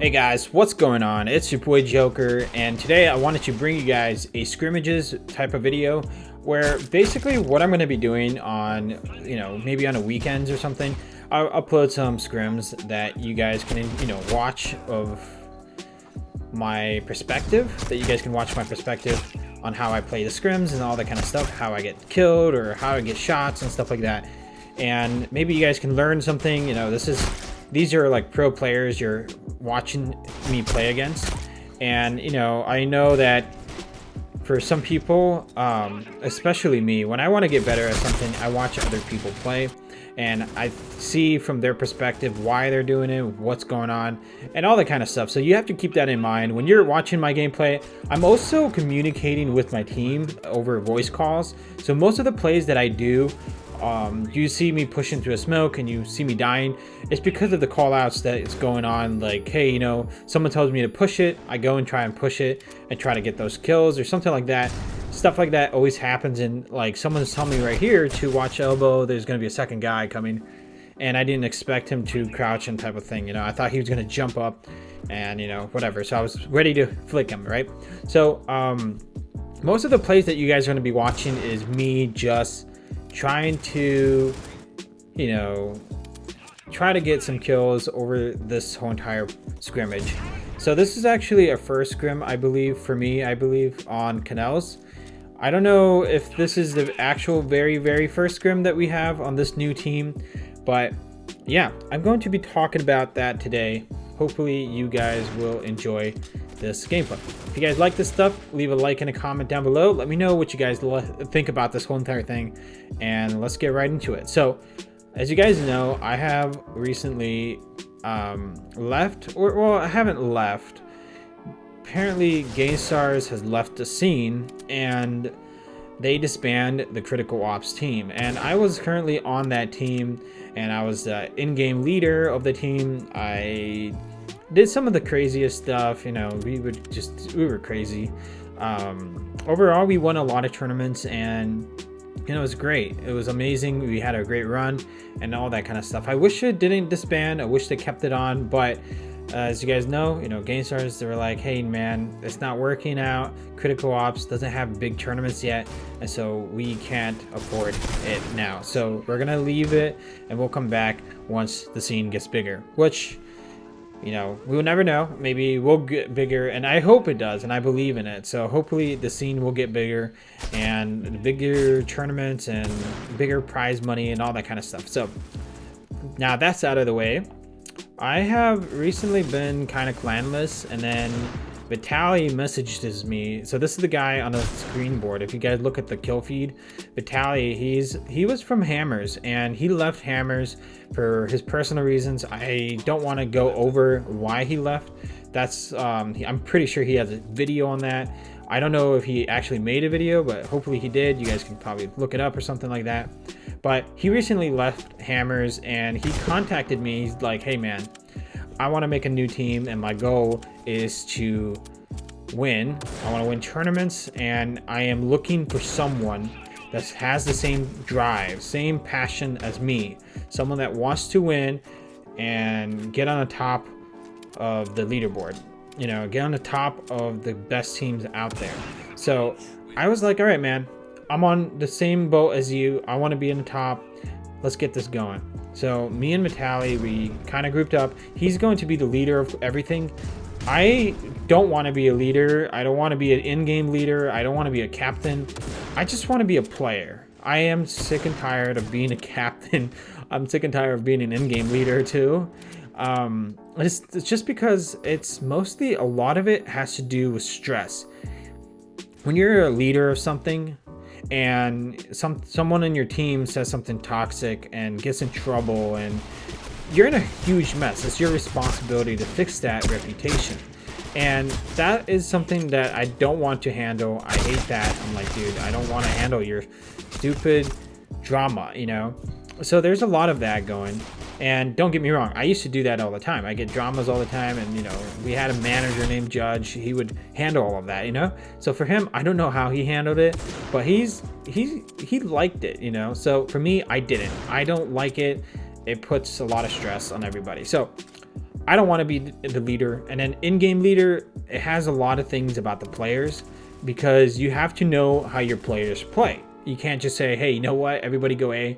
Hey guys, what's going on? It's your boy Joker, and today I wanted to bring you guys a scrimmages type of video where basically what I'm going to be doing on, maybe on a weekends or something, I'll upload some scrims that you guys can, watch of my perspective, that you guys can watch my perspective on how I play the scrims and all that kind of stuff, how I get killed or how I get shots and stuff like that. And maybe you guys can learn something. These are like pro players you're watching me play against, and I know that for some people, especially me, when I want to get better at something, I watch other people play and I see from their perspective why they're doing it, what's going on, and all that kind of stuff. So you have to keep that in mind when you're watching my gameplay. I'm also communicating with my team over voice calls, so most of the plays that I do, you see me pushing through a smoke and you see me dying, it's because of the call outs that is going on. Like, hey, someone tells me to push it, I go and try and push it and try to get those kills or something like that. Stuff like that always happens, and like someone's telling me right here to watch elbow, there's going to be a second guy coming, and I didn't expect him to crouch and type of thing. I thought he was going to jump up and whatever, so I was ready to flick him, right? So most of the plays that you guys are going to be watching is me just trying to try to get some kills over this whole entire scrimmage. So this is actually a first scrim, I believe, for me, on Canals. I don't know if this is the actual very first scrim that we have on this new team, but yeah, I'm going to be talking about that today. Hopefully you guys will enjoy this gameplay. If you guys like this stuff, leave a like and a comment down below. Let me know what you guys think about this whole entire thing, and let's get right into it. So as you guys know, I have recently left, or well, I haven't left. Apparently GameStars has left the scene and they disbanded the Critical Ops team, and I was currently on that team, and I was the in-game leader of the team. I did some of the craziest stuff. We were crazy. Overall, we won a lot of tournaments, and it was great. It was amazing. We had a great run and all that kind of stuff. I wish it didn't disband. I wish they kept it on, but as you guys know, GameStars, they were like, hey man, it's not working out. Critical Ops doesn't have big tournaments yet, and so we can't afford it now. So we're gonna leave it and we'll come back once the scene gets bigger, which we'll never know. Maybe we'll get bigger, and I hope it does, and I believe in it. So hopefully the scene will get bigger, and bigger tournaments and bigger prize money and all that kind of stuff. So now that's out of the way, I have recently been kind of clanless, and then Vitaly messages me. So this is the guy on the screen board. If you guys look at the kill feed, Vitaly, he was from Hammers, and he left Hammers for his personal reasons. I don't want to go over why he left. That's I'm pretty sure he has a video on that. I don't know if he actually made a video, but hopefully he did. You guys can probably look it up or something like that. But he recently left Hammers, and he contacted me. He's like, hey man, I want to make a new team, and my goal is to win. I want to win tournaments, and I am looking for someone that has the same drive, same passion as me. Someone that wants to win and get on the top of the leaderboard. Get on the top of the best teams out there. So I was like, all right, man, I'm on the same boat as you. I want to be in the top. Let's get this going. So me and Vitaly, we kind of grouped up. He's going to be the leader of everything. I don't want to be a leader. I don't want to be an in-game leader. I don't want to be a captain. I just want to be a player. I am sick and tired of being a captain. I'm sick and tired of being an in-game leader too. It's just because it's mostly, a lot of it has to do with stress. When you're a leader of something, and someone in your team says something toxic and gets in trouble, and you're in a huge mess, it's your responsibility to fix that reputation, and that is something that I don't want to handle. I hate that. I'm like, dude, I don't want to handle your stupid drama, so there's a lot of that going. And don't get me wrong, I used to do that all the time. I get dramas all the time, and we had a manager named Judge. He would handle all of that, So for him, I don't know how he handled it, but he liked it, So for me, I didn't. I don't like it. It puts a lot of stress on everybody. So I don't want to be the leader. And then in-game leader, it has a lot of things about the players, because you have to know how your players play. You can't just say, hey, you know what, everybody go A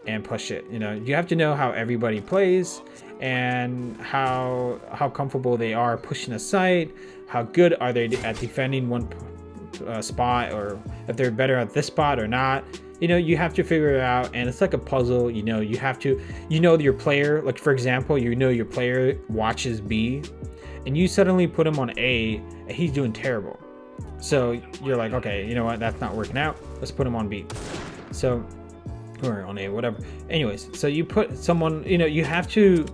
and push it. You know, you have to know how everybody plays and how comfortable they are pushing a site, how good are they at defending one spot, or if they're better at this spot or not. You know, you have to figure it out, and it's like a puzzle. You know, you have to, you know, your player, like for example, you know your player watches B and you suddenly put him on A and he's doing terrible. So you're like, okay, you know what, that's not working out, let's put him on B. So, or on A, whatever. Anyways, so you put someone, you know, you have to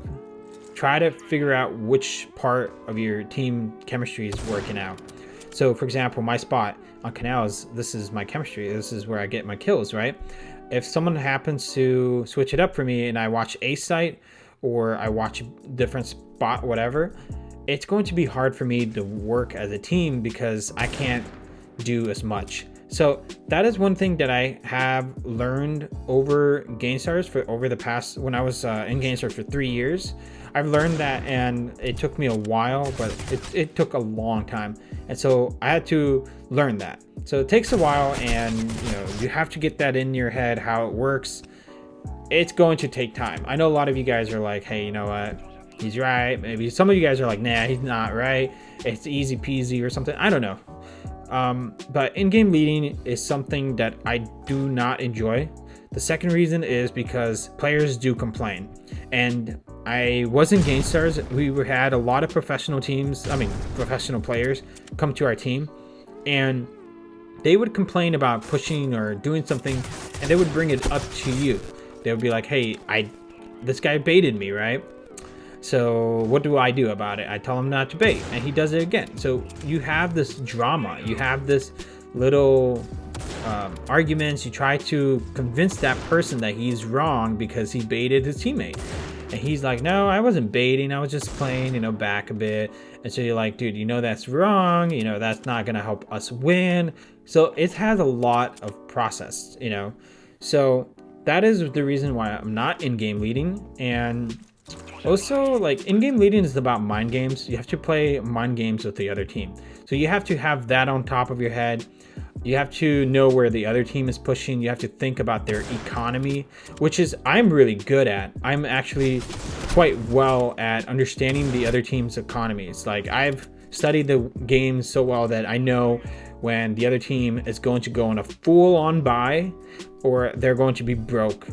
try to figure out which part of your team chemistry is working out. So for example, my spot on canals, this is my chemistry, this is where I get my kills, right? If someone happens to switch it up for me and I watch a site, or I watch a different spot, whatever, it's going to be hard for me to work as a team because I can't do as much. So that is one thing that I have learned over GameStars for over the past, when I was in GameStars for 3 years. I've learned that, and it took me a while, but it took a long time. And so I had to learn that. So it takes a while, and you know, you have to get that in your head, how it works. It's going to take time. I know a lot of you guys are like, hey, you know what? He's right. Maybe some of you guys are like, nah, he's not right. It's easy peasy or something. I don't know. But in-game leading is something that I do not enjoy. The second reason is because players do complain. And I was in GameStars. We had a lot of professional teams, professional players come to our team, and they would complain about pushing or doing something, and they would bring it up to you. They would be like, hey, this guy baited me, right? So what do I do about it? I tell him not to bait, and he does it again. So you have this drama, you have this little arguments. You try to convince that person that he's wrong because he baited his teammate, and he's like, no, I wasn't baiting, I was just playing, you know, back a bit. And so you're like, dude, you know, that's wrong, you know, that's not gonna help us win. So it has a lot of process, you know. So that is the reason why I'm not in-game leading. And also, like, in-game leading is about mind games. You have to play mind games with the other team. So you have to have that on top of your head. You have to know where the other team is pushing. You have to think about their economy, which is I'm really good at. I'm actually quite well at understanding the other team's economies. Like, I've studied the game so well that I know when the other team is going to go on a full-on buy or they're going to be broke.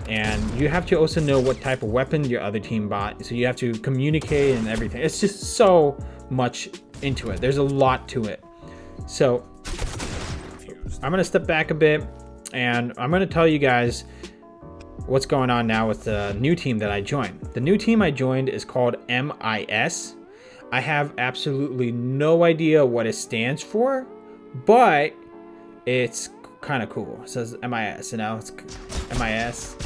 And you have to also know what type of weapon your other team bought. So you have to communicate and everything. It's just so much into it. There's a lot to it. So I'm going to step back a bit, and I'm going to tell you guys what's going on now with the new team that I joined. The new team I joined is called MIS. I have absolutely no idea what it stands for, but it's kind of cool. It says MIS, you know, it's MIS,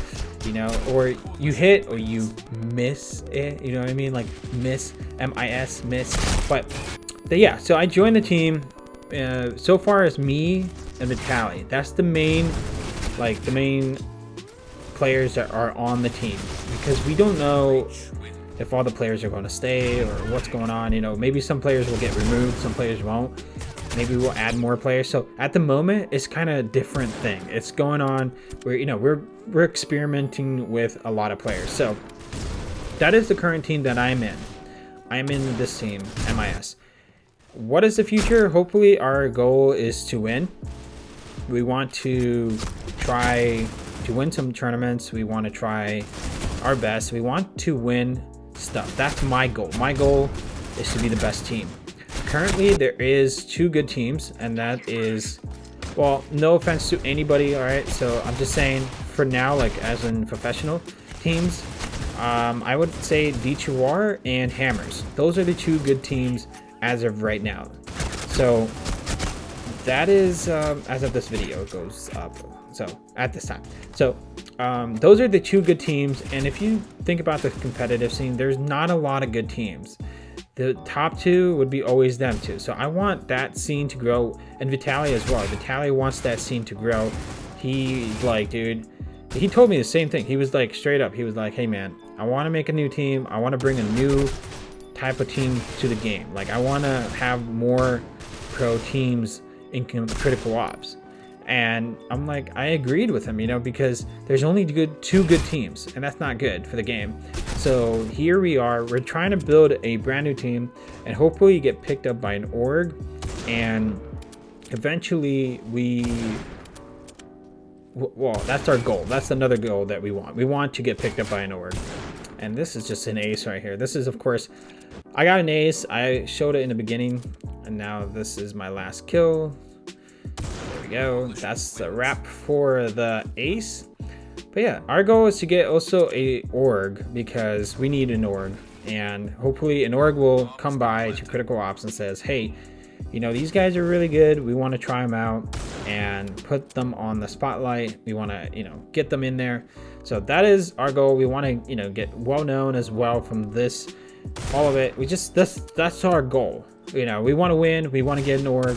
you know, or you hit or you miss it, you know what I mean? Like miss, MIS, miss. But yeah, so I joined the team. So far as me and Vitaly, that's the main players that are on the team, because we don't know if all the players are going to stay or what's going on. You know, maybe some players will get removed, some players won't. Maybe we'll add more players. So at the moment, it's kind of a different thing. It's going on where, you know, we're experimenting with a lot of players. So that is the current team that I'm in. I'm in this team, MIS. What is the future? Hopefully our goal is to win. We want to try to win some tournaments. We want to try our best. We want to win stuff. That's my goal. My goal is to be the best team. Currently there is 2 good teams, and that is, well, no offense to anybody, all right? So I'm just saying for now, like as in professional teams, I would say D2R and Hammers. Those are the 2 good teams as of right now. So that is as of this video goes up, so at this time. So those are the 2 good teams, and if you think about the competitive scene, there's not a lot of good teams. The top 2 would be always them 2. So I want that scene to grow, and Vitaly as well. Vitaly wants that scene to grow. He's like, dude, he told me the same thing. He was like, straight up, he was like, hey man, I want to make a new team. I want to bring a new type of team to the game. Like, I want to have more pro teams in critical ops. And I'm like, I agreed with him, you know, because there's only two good teams, and that's not good for the game. So here we are, we're trying to build a brand new team and hopefully get picked up by an org, and eventually well, that's our goal. That's another goal that we want. We want to get picked up by an org. And this is just an ace right here. This is, of course, I got an ace. I showed it in the beginning, and now this is my last kill. There we go. That's the wrap for the ace. But yeah, our goal is to get also a org, because we need an org, and hopefully an org will come by to critical ops and says, hey, you know, these guys are really good. We want to try them out and put them on the spotlight. We want to, you know, get them in there. So that is our goal. We want to, you know, get well known as well from this, all of it. We just, that's our goal. You know, we want to win. We want to get an org,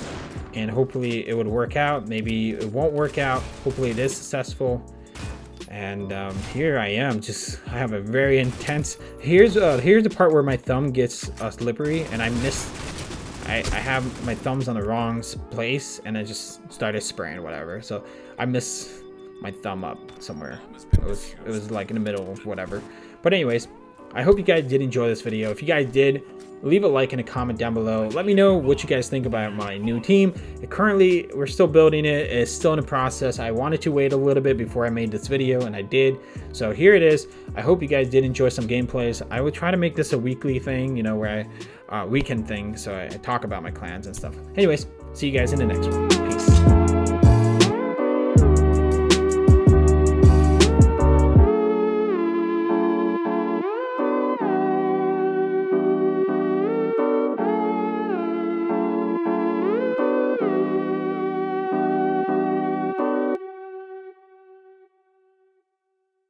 and hopefully it would work out. Maybe it won't work out. Hopefully it is successful. And here I am, I have a very intense, here's the part where my thumb gets slippery, and I have my thumbs on the wrong place, and I just started spraying or whatever. So I missed my thumb up somewhere. It was like in the middle of whatever. But anyways, I hope you guys did enjoy this video. If you guys did, leave a like and a comment down below. Let me know what you guys think about my new team. Currently, we're still building it. It's still in the process. I wanted to wait a little bit before I made this video, and I did. So here it is. I hope you guys did enjoy some gameplays. I would try to make this a weekly thing, you know, where weekend thing, so I talk about my clans and stuff. Anyways, see you guys in the next one. Peace.